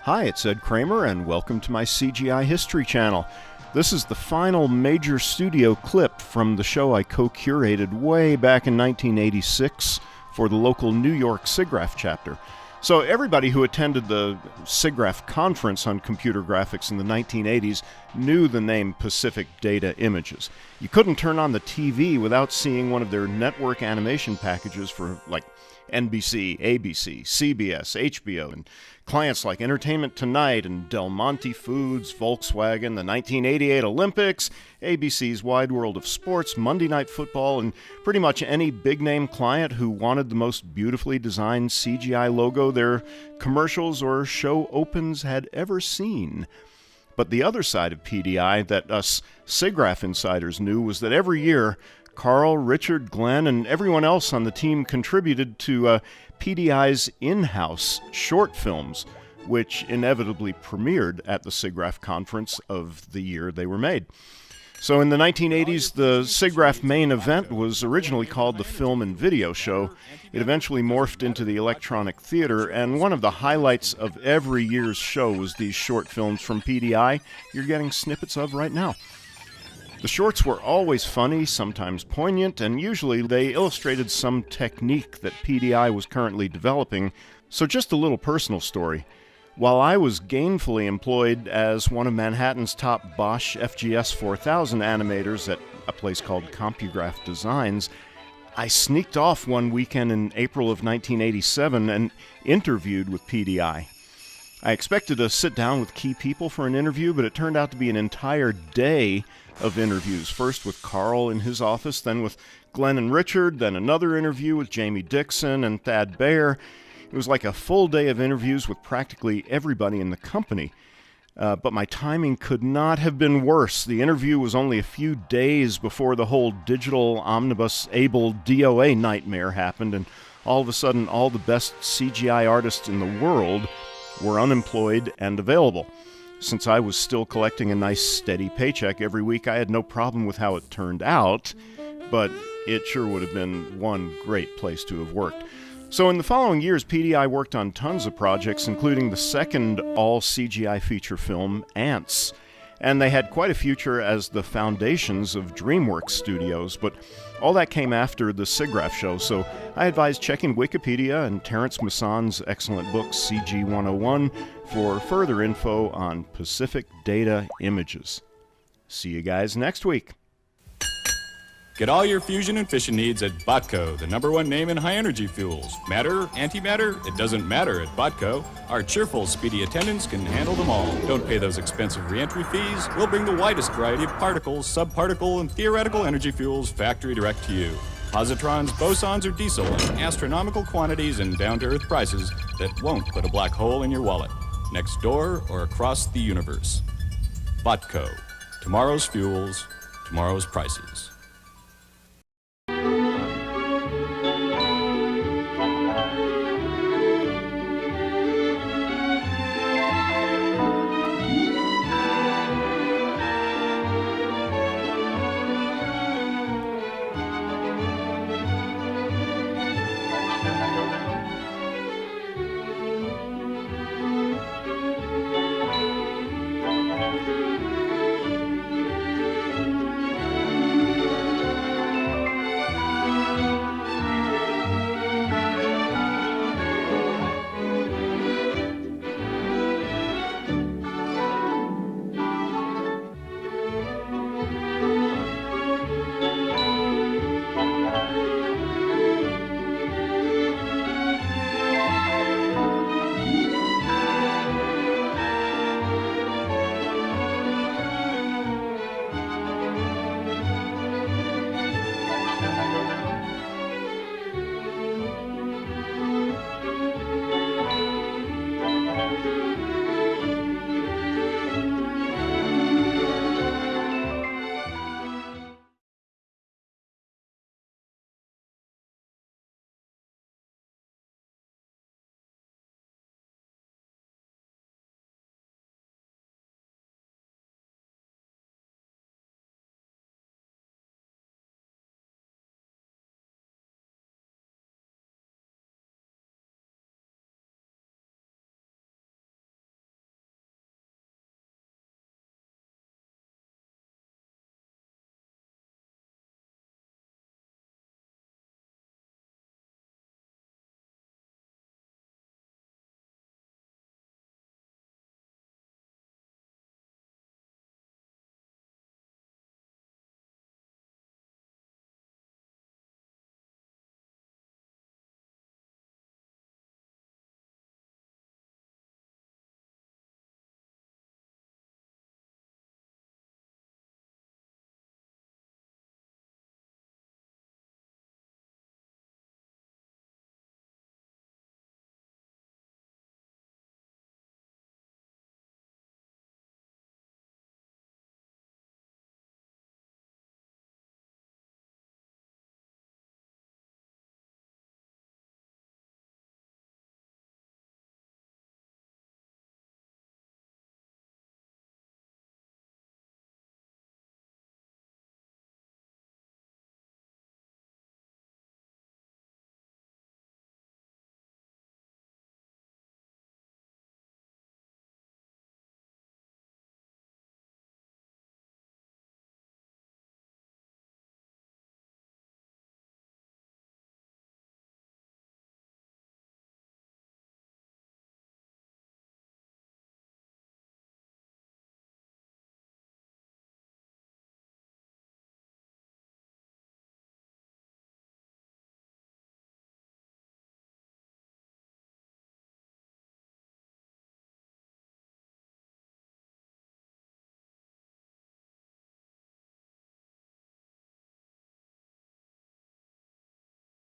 Hi, it's Ed Kramer, and welcome to my CGI History channel. This is the final major studio clip from the show I co-curated way back in 1986 for the local New York Siggraph chapter. So everybody who attended the Siggraph conference on computer graphics in the 1980s knew the name Pacific Data Images. You couldn't turn on the TV without seeing one of their network animation packages for like NBC, ABC, CBS, HBO, and clients like Entertainment Tonight and Del Monte Foods, Volkswagen, the 1988 Olympics, ABC's Wide World of Sports, Monday Night Football, and pretty much any big-name client who wanted the most beautifully designed CGI logo their commercials or show opens had ever seen. But the other side of PDI that us Siggraph insiders knew was that every year Carl, Richard, Glenn, and everyone else on the team contributed to PDI's in-house short films, which inevitably premiered at the Siggraph conference of the year they were made. So in the 1980s, the Siggraph main event was originally called the Film and Video Show. It eventually morphed into the Electronic Theater, and one of the highlights of every year's show was these short films from PDI you're getting snippets of right now. The shorts were always funny, sometimes poignant, and usually they illustrated some technique that PDI was currently developing. So just a little personal story. While I was gainfully employed as one of Manhattan's top Bosch FGS 4000 animators at a place called CompuGraph Designs, I sneaked off one weekend in April of 1987 and interviewed with PDI. I expected to sit down with key people for an interview, but it turned out to be an entire day of interviews. First with Carl in his office, then with Glenn and Richard, then another interview with Jamie Dixon and Thad Baer. It was like a full day of interviews with practically everybody in the company. But my timing could not have been worse. The interview was only a few days before the whole digital omnibus able DOA nightmare happened, and all of a sudden all the best CGI artists in the world were unemployed and available. Since I was still collecting a nice steady paycheck every week, I had no problem with how it turned out, but it sure would have been one great place to have worked. So in the following years, PDI worked on tons of projects, including the second all-CGI feature film, Ants. And they had quite a future as the foundations of DreamWorks Studios, but all that came after the Siggraph show, so I advise checking Wikipedia and Terrence Mason's excellent book, CG 101, for further info on Pacific Data Images. See you guys next week. Get all your fusion and fission needs at Botco, the #1 name in high-energy fuels. Matter, antimatter, it doesn't matter at Botco. Our cheerful, speedy attendants can handle them all. Don't pay those expensive re-entry fees. We'll bring the widest variety of particles, subparticle, and theoretical energy fuels factory direct to you. Positrons, bosons, or diesel in astronomical quantities and down-to-earth prices that won't put a black hole in your wallet. Next door or across the universe. Botco. Tomorrow's fuels, tomorrow's prices.